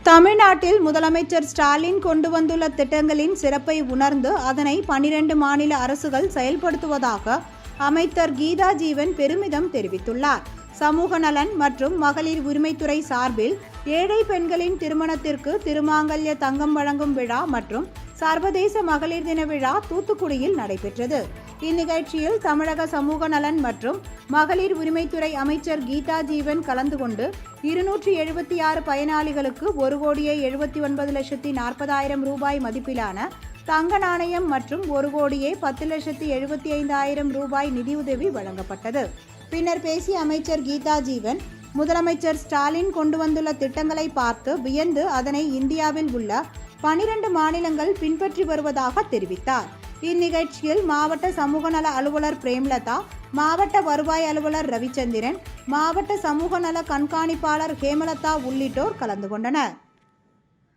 தமிழ்நாட்டில் முதலமைச்சர் ஸ்டாலின் கொண்டு வந்துள்ள திட்டங்களின் சிறப்பை உணர்ந்து அதனை 12 மாநில அரசுகள் செயல்படுத்துவதாக அமைச்சர் கீதா ஜீவன் பெருமிதம் தெரிவித்துள்ளார். சமூக நலன் மற்றும் மகளிர் உரிமைத்துறை சார்பில் ஏழை பெண்களின் திருமணத்திற்கு திருமாங்கல்ய தங்கம் வழங்கும் விழா மற்றும் சர்வதேச மகளிர் தின விழா தூத்துக்குடியில் நடைபெற்றது. இந்நிகழ்ச்சியில் தமிழக சமூக நலன் மற்றும் மகளிர் உரிமைத்துறை அமைச்சர் கீதா ஜீவன் கலந்து கொண்டு 276 பயனாளிகளுக்கு 1,79,40,000 ரூபாய் மதிப்பிலான தங்க நாணயம் மற்றும் 1,10,75,000 ரூபாய் நிதியுதவி வழங்கப்பட்டது. பின்னர் பேசிய அமைச்சர் கீதா ஜீவன், முதலமைச்சர் ஸ்டாலின் கொண்டு வந்துள்ள திட்டங்களை பார்த்து வியந்து அதனை இந்தியாவில் உள்ள 12 மாநிலங்கள் பின்பற்றி வருவதாக தெரிவித்தார். இந்நிகழ்ச்சியில் மாவட்ட சமூக நல அலுவலர் பிரேம்லதா, மாவட்ட வருவாய் அலுவலர் ரவிச்சந்திரன், மாவட்ட சமூக நல கண்காணிப்பாளர் ஹேமலதா உள்ளிட்டோர் கலந்து கொண்டனர்.